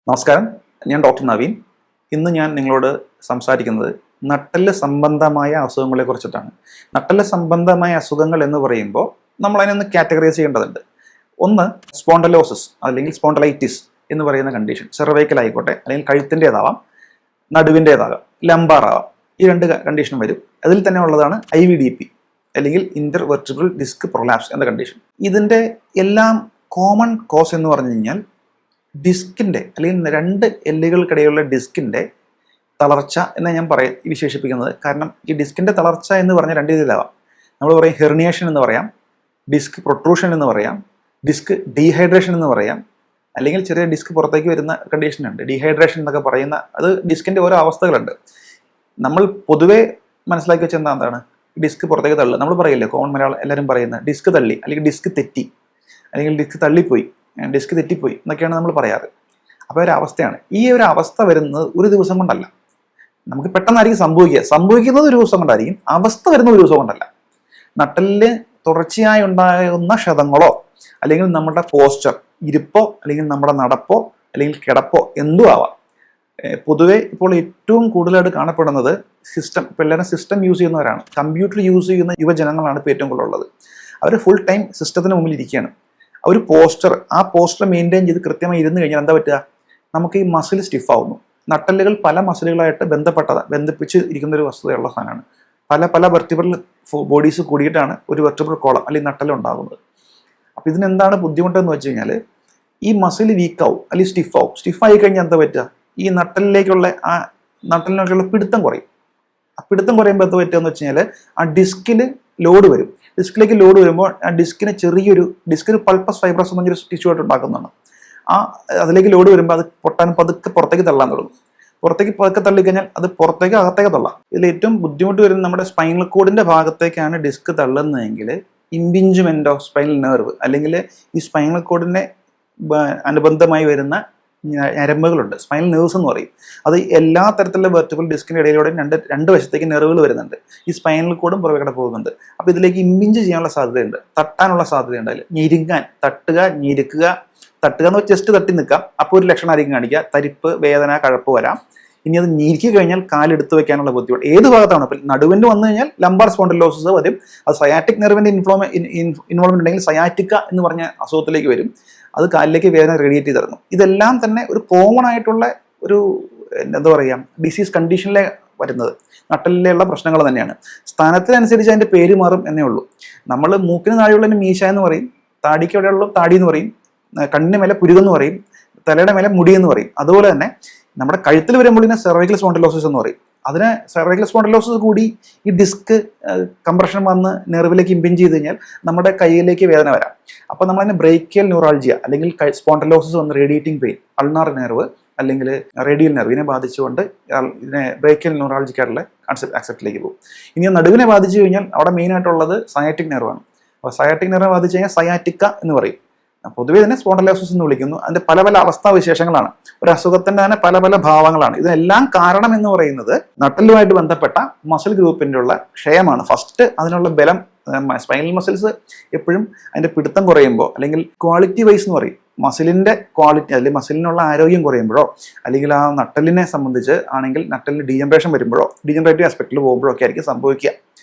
നമസ്കാരം, ഞാൻ ഡോക്ടർ നവീൻ. ഇന്ന് ഞാൻ നിങ്ങളോട് സംസാരിക്കുന്നത് നട്ടെല്ല് സംബന്ധമായ അസുഖങ്ങളെ കുറിച്ചിട്ടാണ്. നട്ടെല്ല് സംബന്ധമായ അസുഖങ്ങൾ എന്ന് പറയുമ്പോൾ നമ്മൾ അതിനൊന്ന് കാറ്റഗറൈസ് ചെയ്യേണ്ടതുണ്ട്. ഒന്ന് സ്പോണ്ടലോസിസ് അല്ലെങ്കിൽ സ്പോണ്ടലൈറ്റിസ് എന്ന് പറയുന്ന കണ്ടീഷൻ. സെർവൈക്കൽ ആയിക്കോട്ടെ, അല്ലെങ്കിൽ കഴുത്തിൻ്റെതാവാം, നടുവിൻ്റെതാകാം, ലംബാർ ആവാം. ഈ രണ്ട് കണ്ടീഷൻ വരും. അതിൽ തന്നെ ഉള്ളതാണ് IVDP അല്ലെങ്കിൽ ഇന്റർ വെർട്ടിബ്രൽ ഡിസ്ക് പ്രൊലാപ്സ് എന്ന കണ്ടീഷൻ. ഇതിൻ്റെ എല്ലാം കോമൺ കോസ് എന്ന് പറഞ്ഞു കഴിഞ്ഞാൽ ഡിസ്കിൻ്റെ അല്ലെങ്കിൽ രണ്ട് എല്ലുകൾക്കിടയിലുള്ള ഡിസ്കിൻ്റെ തളർച്ച എന്ന് ഞാൻ വിശേഷിപ്പിക്കുന്നത്. കാരണം ഈ ഡിസ്കിൻ്റെ തളർച്ച എന്ന് പറഞ്ഞാൽ രണ്ട് രീതിയിലാവാം. നമ്മൾ പറയും ഹെർണിയേഷൻ എന്ന് പറയാം, ഡിസ്ക് പ്രൊട്രൂഷൻ എന്ന് പറയാം, ഡിസ്ക് ഡീഹൈഡ്രേഷൻ എന്ന് പറയാം, അല്ലെങ്കിൽ ചെറിയ ഡിസ്ക് പുറത്തേക്ക് വരുന്ന കണ്ടീഷനുണ്ട്, ഡീഹൈഡ്രേഷൻ എന്നൊക്കെ പറയുന്ന. അത് ഡിസ്കിൻ്റെ ഓരോ അവസ്ഥകളുണ്ട്. നമ്മൾ പൊതുവെ മനസ്സിലാക്കി വെച്ച എന്താണ്, ഡിസ്ക് പുറത്തേക്ക് തള്ളുക. നമ്മൾ പറയില്ലേ, കോമൺ മലയാളം എല്ലാവരും പറയുന്ന ഡിസ്ക് തള്ളി, അല്ലെങ്കിൽ ഡിസ്ക് തെറ്റി, അല്ലെങ്കിൽ ഡിസ്ക് തള്ളിപ്പോയി, ഡിസ്ക് തെറ്റിപ്പോയി എന്നൊക്കെയാണ് നമ്മൾ പറയാറ്. അപ്പോൾ ഒരു അവസ്ഥയാണ്. ഈ ഒരു അവസ്ഥ വരുന്നത് ഒരു ദിവസം കൊണ്ടല്ല. നമുക്ക് പെട്ടെന്നായിരിക്കും സംഭവിക്കുന്നത് ഒരു ദിവസം കൊണ്ടായിരിക്കും. അവസ്ഥ വരുന്ന ഒരു ദിവസം കൊണ്ടല്ല. നട്ടെല്ലിന് തുടർച്ചയായി ഉണ്ടാകുന്ന ക്ഷതങ്ങളോ, അല്ലെങ്കിൽ നമ്മുടെ പോസ്ചർ, ഇരിപ്പോ, അല്ലെങ്കിൽ നമ്മുടെ നടപ്പോ, അല്ലെങ്കിൽ കിടപ്പോ എന്തും ആവാം. പൊതുവെ ഇപ്പോൾ ഏറ്റവും കൂടുതലായിട്ട് കാണപ്പെടുന്നത് ഇപ്പോൾ എല്ലാവരും സിസ്റ്റം യൂസ് ചെയ്യുന്നവരാണ്. കമ്പ്യൂട്ടർ യൂസ് ചെയ്യുന്ന യുവജനങ്ങളാണ് ഇപ്പോൾ ഏറ്റവും കൂടുതലുള്ളത്. അവർ ഫുൾ ടൈം സിസ്റ്റത്തിന് മുമ്പിൽ ഇരിക്കുകയാണ്. ഒരു ആ പോസ്റ്റർ മെയിൻറ്റെയിൻ ചെയ്ത് കൃത്യമായി ഇരുന്ന് കഴിഞ്ഞാൽ എന്താ പറ്റുക, നമുക്ക് ഈ മസിൽ സ്റ്റിഫ് ആവുന്നു. നട്ടെല്ലുകൾ പല മസിലുകളായിട്ട് ബന്ധിപ്പിച്ച് ഇരിക്കുന്ന ഒരു വസ്തുതയുള്ള സാധനമാണ്. പല വെർട്ടിബ്രൽ ബോഡീസ് കൂടിയിട്ടാണ് ഒരു വെർട്ടിബ്രൽ കോളം അല്ലെങ്കിൽ നട്ടെല്ല് ഉണ്ടാകുന്നത്. അപ്പോൾ ഇതിനെന്താണ് ബുദ്ധിമുട്ടെന്ന് വെച്ച് കഴിഞ്ഞാൽ, ഈ മസിൽ വീക്കാവും അല്ലെങ്കിൽ സ്റ്റിഫായി കഴിഞ്ഞാൽ എന്താ പറ്റുക, ഈ നട്ടലിലേക്കുള്ള പിടുത്തം കുറയും. ആ പിടുത്തം കുറയുമ്പോൾ എന്താ പറ്റുക എന്ന് വെച്ച് കഴിഞ്ഞാൽ, ആ ഡിസ്കിൽ ലോഡ് വരും. ഡിസ്കിലേക്ക് ലോഡ് വരുമ്പോൾ ആ ഡിസ്കിന് പൾപ്പസ് ഫൈബ്രസ് എന്നൊരു ടിഷ്യൂ ആയിട്ട് ഉണ്ടാക്കുന്നതാണ്. അതിലേക്ക് ലോഡ് വരുമ്പോൾ അത് പതുക്കെ പുറത്തേക്ക് തള്ളാൻ തുടങ്ങും. പതുക്കെ തള്ളിക്കഴിഞ്ഞാൽ അത് അകത്തേക്ക് തള്ളാം. ഇതിൽ ഏറ്റവും ബുദ്ധിമുട്ട് വരുന്നത് നമ്മുടെ സ്പൈനൽ കോഡിന്റെ ഭാഗത്തേക്കാണ് ഡിസ്ക് തള്ളുന്നതെങ്കിൽ ഇംപിഞ്ച്മെന്റ് ഓഫ് സ്പൈനൽ നെർവ്, അല്ലെങ്കിൽ ഈ സ്പൈനൽ കോഡിനെ അനുബന്ധമായി വരുന്ന ഞരമ്പുകളുണ്ട്, സ്പൈനൽ നെർവ്സ് എന്ന് പറയും. അത് എല്ലാ തരത്തിലുള്ള വെർട്ടിബ്രൽ ഡിസ്കിന്റെ ഇടയിലൂടെ രണ്ട് വശത്തേക്ക് നെർവുകൾ വരുന്നുണ്ട്. ഈ സ്പൈനൽ കോഡും പുറകെ പോകുന്നുണ്ട്. അപ്പോൾ ഇതിലേക്ക് ഇമ്പിഞ്ച് ചെയ്യാനുള്ള സാധ്യതയുണ്ട്, തട്ടാനുള്ള സാധ്യതയുണ്ട്. അതിൽ ഞെരുങ്ങാൻ, ഞെരുക്കുക എന്ന് വെച്ചാൽ ജസ്റ്റ് തട്ടി നിൽക്കാം. അപ്പോൾ ഒരു ലക്ഷണം ആയിരിക്കും കാണിക്കുക, തരിപ്പ്, വേദന, കഴപ്പ് വരാം. ഇനി അത് ഞെരുക്കി കഴിഞ്ഞാൽ കാലെടുത്ത് വെക്കാനുള്ള ബുദ്ധിമുട്ട്. ഏത് ഭാഗത്താണ്? അപ്പോൾ നടുവിന് വന്നു കഴിഞ്ഞാൽ ലംബാർ സ്പോണ്ടലോസിസ് വരും. അത് സയാറ്റിക് നെർവിന്റെ ഇൻവോൾവ്മെന്റ് ഉണ്ടെങ്കിൽ സയാറ്റിക്ക എന്ന് പറഞ്ഞ അസുഖത്തിലേക്ക് വരും. അത് കാലിലേക്ക് വേദന റേഡിയേറ്റ് ചെയ്തിരുന്നു. ഇതെല്ലാം തന്നെ ഒരു കോമൺ ആയിട്ടുള്ള ഒരു എന്താ പറയുക, ഡിസീസ് കണ്ടീഷനിലെ വരുന്നത് നട്ടലിലുള്ള പ്രശ്നങ്ങൾ തന്നെയാണ്. സ്ഥാനത്തിനനുസരിച്ച് അതിൻ്റെ പേര് മാറും എന്നേ ഉള്ളൂ. നമ്മൾ മൂക്കിന് താഴെയുള്ളതിന് മീശ എന്ന് പറയും, താടിക്ക് അവിടെയുള്ള താടി എന്ന് പറയും, കണ്ണിന് മേലെ പുരുകെന്ന് പറയും, തലയുടെ മേലെ മുടി എന്ന് പറയും. അതുപോലെ തന്നെ നമ്മുടെ കഴുത്തിൽ വരുമ്പോൾ ഇതിനെ സെർവൈക്കൽ സ്പോണ്ടലോസിസ് എന്ന് പറയും. അതിന് സെർവൈക്കൽ സ്പോണ്ടലോസിസ് കൂടി ഈ ഡിസ്ക് കംപ്രഷൻ വന്ന് നെർവിലേക്ക് ഇമ്പിഞ്ച് ചെയ്ത് കഴിഞ്ഞാൽ നമ്മുടെ കൈയിലേക്ക് വേദന വരാം. അപ്പോൾ നമ്മളതിനെ ബ്രേക്കിയൽ ന്യൂറാൾജിയ അല്ലെങ്കിൽ സ്പോണ്ടലോസിസ് വന്ന് റേഡിയേറ്റിംഗ് പെയിൻ, അൾനാർ നെർവ് അല്ലെങ്കിൽ റേഡിയൽ നെർവ് ഇതിനെ ബാധിച്ചുകൊണ്ട് ഇതിനെ ബ്രേക്കിയൽ ന്യൂറാൾജിക്കായിട്ടുള്ള ആക്സെപ്റ്റിലേക്ക് പോകും. ഇനി നടുവിനെ ബാധിച്ചു കഴിഞ്ഞാൽ അവിടെ മെയിനായിട്ടുള്ളത് സയാറ്റിക് നെർവാണ്. അപ്പോൾ സയാറ്റിക് നെർവ് ബാധിച്ചു കഴിഞ്ഞാൽ സയാറ്റിക്ക എന്ന് പറയും. പൊതുവെ ഇതിനെ സ്പോണ്ടലോസിസ് എന്ന് വിളിക്കുന്നു. അതിന്റെ പല അവസ്ഥാവിശേഷങ്ങളാണ്. ഒരു അസുഖത്തിന്റെ തന്നെ പല ഭാവങ്ങളാണ്. ഇതിനെല്ലാം കാരണം എന്ന് പറയുന്നത് നട്ടെല്ലുമായിട്ട് ബന്ധപ്പെട്ട മസിൽ ഗ്രൂപ്പിൻ്റെ ഉള്ള ക്ഷയമാണ്. ഫസ്റ്റ് അതിനുള്ള ബലം, സ്പൈനൽ മസിൽസ് എപ്പോഴും അതിന്റെ പിടുത്തം കുറയുമ്പോൾ, അല്ലെങ്കിൽ ക്വാളിറ്റി വൈസ് എന്ന് പറയും, മസിലിന്റെ ക്വാളിറ്റി അല്ലെങ്കിൽ മസിലിനുള്ള ആരോഗ്യം കുറയുമ്പോഴോ, അല്ലെങ്കിൽ ആ നട്ടെല്ലിനെ സംബന്ധിച്ച് ആണെങ്കിൽ നട്ടെല്ലിന് ഡീജനറേഷൻ വരുമ്പോഴോ, ഡീജനറേറ്റീവ് ആസ്പെക്റ്റിൽ പോകുമ്പോഴോ ഒക്കെ ആയിരിക്കും സംഭവിക്കുക.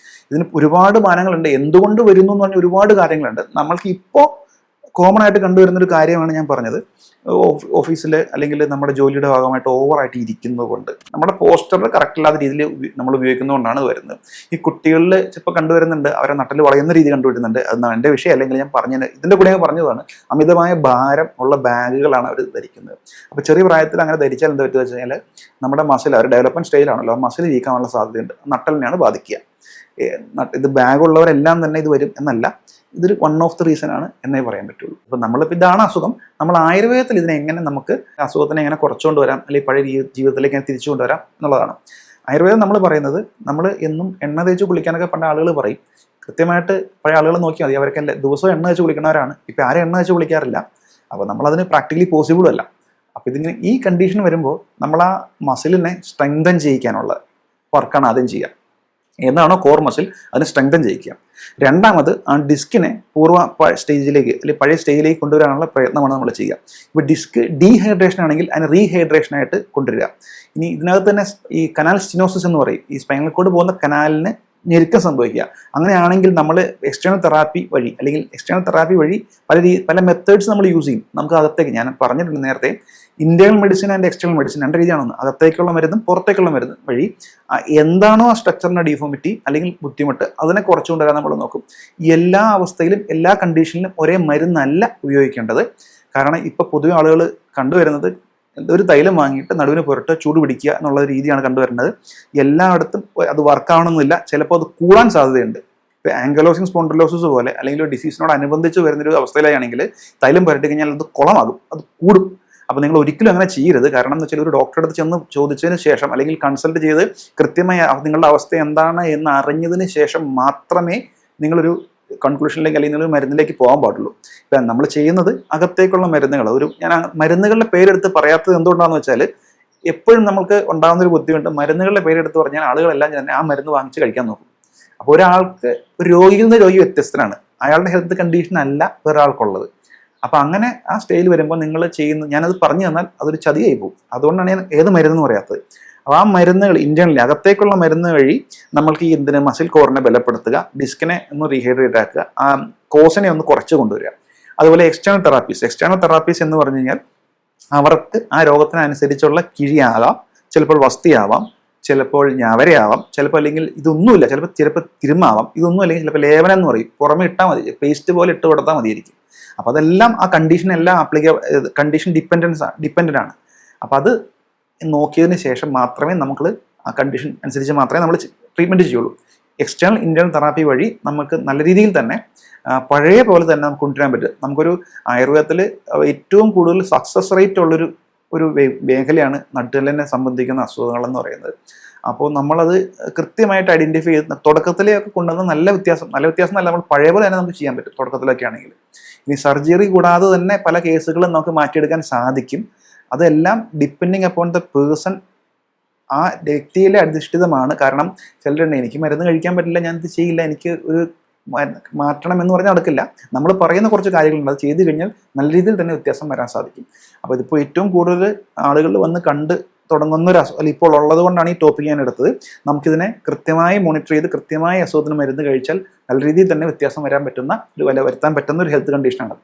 ഇതിന് ഒരുപാട് മാനങ്ങളുണ്ട്. എന്തുകൊണ്ട് വരുന്നു എന്ന് പറഞ്ഞാൽ ഒരുപാട് കാര്യങ്ങളുണ്ട്. നമ്മൾക്ക് ഇപ്പോൾ കോമൺ ആയിട്ട് കണ്ടുവരുന്നൊരു കാര്യമാണ് ഞാൻ പറഞ്ഞത്. ഓഫീസിൽ അല്ലെങ്കിൽ നമ്മുടെ ജോലിയുടെ ഭാഗമായിട്ട് ഓവറായിട്ട് ഇരിക്കുന്നത് കൊണ്ട് നമ്മുടെ പോസ്റ്റർ കറക്റ്റ് അല്ലാത്ത രീതിയിൽ നമ്മൾ ഉപയോഗിക്കുന്നതുകൊണ്ടാണ് വരുന്നത്. ഈ കുട്ടികളിൽ ചിലപ്പോൾ കണ്ടുവരുന്നുണ്ട്, അവരെ നട്ടിൽ വളയുന്ന രീതി കണ്ടുവരുന്നുണ്ട്. അത് എൻ്റെ വിഷയം അല്ലെങ്കിൽ ഞാൻ ഇതിൻ്റെ കൂടെ പറഞ്ഞതാണ്. അമിതമായ ഭാരം ഉള്ള ബാഗുകളാണ് അവർ ധരിക്കുന്നത്. അപ്പോൾ ചെറിയ പ്രായത്തിൽ അങ്ങനെ ധരിച്ചാൽ എന്താ പറ്റുക വെച്ച് കഴിഞ്ഞാൽ, നമ്മുടെ മസിൽ, അവർ ഡെവലപ്മെന്റ് സ്റ്റേജിലാണല്ലോ, മസിൽ വീക്കാനുള്ള സാധ്യതയുണ്ട്. നട്ടലിനെയാണ് ബാധിക്കുക. ഇത് ബാഗുള്ളവരെല്ലാം തന്നെ ഇത് വരും എന്നല്ല, ഇതൊരു വൺ ഓഫ് ദി റീസൺ ആണ് എന്നേ പറയാൻ പറ്റുള്ളൂ. അപ്പം നമ്മളിപ്പോൾ ഇതാണ് അസുഖം. നമ്മൾ ആയുർവേദത്തിൽ ഇതിനെ എങ്ങനെ നമുക്ക് അസുഖത്തിനെ എങ്ങനെ കുറച്ചുകൊണ്ട് വരാം, അല്ലെങ്കിൽ പഴയ ജീവിതത്തിലേക്ക് എങ്ങനെ തിരിച്ചു കൊണ്ടുവരാം എന്നുള്ളതാണ്. ആയുർവേദം നമ്മൾ പറയുന്നത്, നമ്മൾ എന്നും എണ്ണ തേച്ച് കുളിക്കാനൊക്കെ പണ്ട ആളുകൾ പറയും. കൃത്യമായിട്ട് പഴയ ആളുകൾ നോക്കിയാൽ മതി, അവർക്ക് ദിവസവും എണ്ണ തേച്ച് കുളിക്കുന്നവരാണ്. ഇപ്പം ആരും എണ്ണ തേച്ച് കുളിക്കാറില്ല. അപ്പോൾ നമ്മളതിന് പ്രാക്ടിക്കലി പോസിബിളും അല്ല. അപ്പോൾ ഇതിങ്ങനെ ഈ കണ്ടീഷൻ വരുമ്പോൾ നമ്മൾ ആ മസിലിനെ സ്ട്രെങ്തൻ ചെയ്യിക്കാനുള്ള വർക്കാണ് ആദ്യം ചെയ്യുക. ഏതാണോ കോർ മസിൽ അതിനെ സ്ട്രെങ്തൻ ചെയ്യിക്കുക. രണ്ടാമത് ആ ഡിസ്കിനെ സ്റ്റേജിലേക്ക് അല്ലെങ്കിൽ പഴയ സ്റ്റേജിലേക്ക് കൊണ്ടുവരാനുള്ള പ്രയത്നമാണ് നമ്മൾ ചെയ്യുക. ഇപ്പോൾ ഡിസ്ക് ഡീഹൈഡ്രേഷൻ ആണെങ്കിൽ അതിനെ റീഹൈഡ്രേഷനായിട്ട് കൊണ്ടുവരിക. ഇനി ഇതിനകത്ത് തന്നെ ഈ കനാൽ സ്റ്റിനോസിസ് എന്ന് പറയും, ഈ സ്പൈനൽ കോഡ് പോകുന്ന കനാലിന് ഞെരുക്കം സംഭവിക്കുക. അങ്ങനെയാണെങ്കിൽ നമ്മൾ എക്സ്റ്റേണൽ തെറാപ്പി വഴി അല്ലെങ്കിൽ എക്സ്റ്റേണൽ തെറാപ്പി വഴി പല മെത്തേഡ്സ് നമ്മൾ യൂസ് ചെയ്യും. നമുക്ക് അകത്തേക്ക്, ഞാൻ പറഞ്ഞിട്ടുണ്ട് നേരത്തെ, internal medicine and external medicine രണ്ട് രീതിയാണെന്ന്. അകത്തേക്കുള്ള മരുന്നും പുറത്തേക്കുള്ള മരുന്നും വഴി എന്താണോ ആ സ്ട്രക്ചറിന്റെ ഡിഫോമിറ്റി അല്ലെങ്കിൽ ബുദ്ധിമുട്ട് അതിനെ കുറച്ചുകൊണ്ടുവരാൻ നമ്മൾ നോക്കും. എല്ലാ അവസ്ഥയിലും എല്ലാ കണ്ടീഷനിലും ഒരേ മരുന്നല്ല ഉപയോഗിക്കേണ്ടത്. കാരണം ഇപ്പൊ പൊതുവെ ആളുകൾ കണ്ടുവരുന്നത് ഒരു തൈലം വാങ്ങിയിട്ട് നടുവിന് പുരട്ട് ചൂട് പിടിക്കുക എന്നുള്ള രീതിയാണ് കണ്ടുവരുന്നത്. എല്ലായിടത്തും അത് വർക്കാവണമെന്നില്ല, ചിലപ്പോൾ അത് കൂടാൻ സാധ്യതയുണ്ട്. ഇപ്പോൾ ആങ്കലോസിങ് സ്പോണ്ടിലോസിസ് പോലെ അല്ലെങ്കിൽ ഒരു ഡിസീസിനോട് അനുബന്ധിച്ച് വരുന്നൊരു അവസ്ഥയിലാണെങ്കിൽ തൈലം പുരട്ടി കഴിഞ്ഞാൽ അത് കുളമാകും, അത് കൂടും. അപ്പോൾ നിങ്ങൾ ഒരിക്കലും അങ്ങനെ ചെയ്യരുത്. കാരണം എന്ന് വെച്ചാൽ ഒരു ഡോക്ടറെ അടുത്ത് ചെന്ന് ചോദിച്ചതിന് ശേഷം അല്ലെങ്കിൽ കൺസൾട്ട് ചെയ്ത് കൃത്യമായി നിങ്ങളുടെ അവസ്ഥ എന്താണ് എന്ന് അറിഞ്ഞതിന് ശേഷം മാത്രമേ നിങ്ങളൊരു കൺക്ലൂഷനിലേക്ക് അല്ലെങ്കിൽ ഒരു മരുന്നിലേക്ക് പോകാൻ പാടുള്ളൂ. ഇപ്പം നമ്മൾ ചെയ്യുന്നത് അകത്തേക്കുള്ള മരുന്നുകൾ, ഞാൻ മരുന്നുകളുടെ പേരെടുത്ത് പറയാത്തത് എന്തുകൊണ്ടാണെന്ന് വെച്ചാൽ എപ്പോഴും നമുക്ക് ഉണ്ടാകുന്ന ഒരു ബുദ്ധിമുട്ട്, മരുന്നുകളുടെ പേരെടുത്ത് പറഞ്ഞാൽ ആളുകളെല്ലാം തന്നെ ആ മരുന്ന് വാങ്ങിച്ച് കഴിക്കാൻ നോക്കും. അപ്പോൾ ഒരാൾക്ക് ഒരു രോഗിയിൽ നിന്ന് രോഗി വ്യത്യസ്തനാണ്, അയാളുടെ ഹെൽത്ത് കണ്ടീഷൻ അല്ല ഒരാൾക്കുള്ളത്. അപ്പം അങ്ങനെ ആ സ്റ്റേജിൽ വരുമ്പോൾ നിങ്ങൾ ഞാനത് പറഞ്ഞു തന്നാൽ അതൊരു ചതിയായി പോകും. അതുകൊണ്ടാണ് ഞാൻ ഏത് മരുന്നെന്ന് പറയാത്തത്. അപ്പോൾ ആ മരുന്നുകൾ ഇന്റേണലി അകത്തേക്കുള്ള മരുന്ന് വഴി നമ്മൾക്ക് ഈ മസിൽ കോറിനെ ബലപ്പെടുത്തുക, ഡിസ്കിനെ ഒന്ന് റീഹൈഡ്രേറ്റ് ആക്കുക, ആ കോസിനെ ഒന്ന് കുറച്ച് കൊണ്ടുവരിക. അതുപോലെ എക്സ്റ്റേണൽ തെറാപ്പീസ് എന്ന് പറഞ്ഞു കഴിഞ്ഞാൽ അവർക്ക് ആ രോഗത്തിനനുസരിച്ചുള്ള കിഴിയാകാം, ചിലപ്പോൾ വസ്തിയാവാം, ചിലപ്പോൾ ഞാവരയാവാം, ചിലപ്പോൾ അല്ലെങ്കിൽ ഇതൊന്നുമില്ല, ചിലപ്പോൾ തിരുമാവാം, ഇതൊന്നും അല്ലെങ്കിൽ ചിലപ്പോൾ ലേപനം എന്ന് പറയും, പുറമെ ഇട്ടാൽ മതി, പേസ്റ്റ് പോലെ ഇട്ട് കൊടുത്താൽ മതിയായിരിക്കും. അപ്പോൾ അതെല്ലാം ആ കണ്ടീഷൻ എല്ലാം കണ്ടീഷൻ ഡിപ്പെൻഡൻ്റ് ആണ്. അപ്പോൾ അത് നോക്കിയതിന് ശേഷം മാത്രമേ നമുക്ക് ആ കണ്ടീഷൻ അനുസരിച്ച് മാത്രമേ നമ്മൾ ട്രീറ്റ്മെൻറ്റ് ചെയ്യുള്ളൂ. എക്സ്റ്റേണൽ ഇന്റേണൽ തെറാപ്പി വഴി നമുക്ക് നല്ല രീതിയിൽ തന്നെ പഴയ പോലെ തന്നെ നമുക്ക് കൊണ്ടുവരാൻ പറ്റും. നമുക്കൊരു ആയുർവേദത്തിൽ ഏറ്റവും കൂടുതൽ സക്സസ് റേറ്റ് ഒരു മേഖലയാണ് നട്ടെല്ലിനെ സംബന്ധിക്കുന്ന അസുഖങ്ങൾ എന്ന് പറയുന്നത്. അപ്പോൾ നമ്മളത് കൃത്യമായിട്ട് ഐഡന്റിഫൈ ചെയ്ത് തുടക്കത്തിലേക്ക് കൊണ്ടുവന്ന നല്ല വ്യത്യാസം എന്നല്ല, നമ്മൾ പഴയ പോലെ തന്നെ നമുക്ക് ചെയ്യാൻ പറ്റും തുടക്കത്തിലൊക്കെ ആണെങ്കിൽ. ഇനി സർജറി കൂടാതെ തന്നെ പല കേസുകളും നമുക്ക് മാറ്റിയെടുക്കാൻ സാധിക്കും. അതെല്ലാം ഡിപ്പെൻഡിങ് അപ്പോൺ ദ പേഴ്സൺ, ആ വ്യക്തിയിലെ അധിഷ്ഠിതമാണ്. കാരണം ചിലരുണ്ട് എനിക്ക് മരുന്ന് കഴിക്കാൻ പറ്റില്ല, ഞാൻ ഇത് ചെയ്യില്ല, എനിക്ക് ഒരു മാറ്റണം എന്ന് പറഞ്ഞാൽ നടക്കില്ല. നമ്മൾ പറയുന്ന കുറച്ച് കാര്യങ്ങളുണ്ട്, അത് ചെയ്ത് കഴിഞ്ഞാൽ നല്ല രീതിയിൽ തന്നെ വ്യത്യാസം വരാൻ സാധിക്കും. അപ്പോൾ ഇതിപ്പോൾ ഏറ്റവും കൂടുതൽ ആളുകൾ വന്ന് കണ്ട് തുടങ്ങുന്ന ഒരു ഇപ്പോൾ ഉള്ളത് കൊണ്ടാണ് ഈ ടോപ്പിക് ഞാൻ എടുത്തത്. നമുക്കിതിനെ കൃത്യമായി മോണിറ്റർ ചെയ്ത് കൃത്യമായി അസുഖത്തിന് മരുന്ന് കഴിച്ചാൽ നല്ല രീതിയിൽ തന്നെ വ്യത്യാസം വരുത്താൻ പറ്റുന്ന ഒരു ഹെൽത്ത് കണ്ടീഷനാണ്.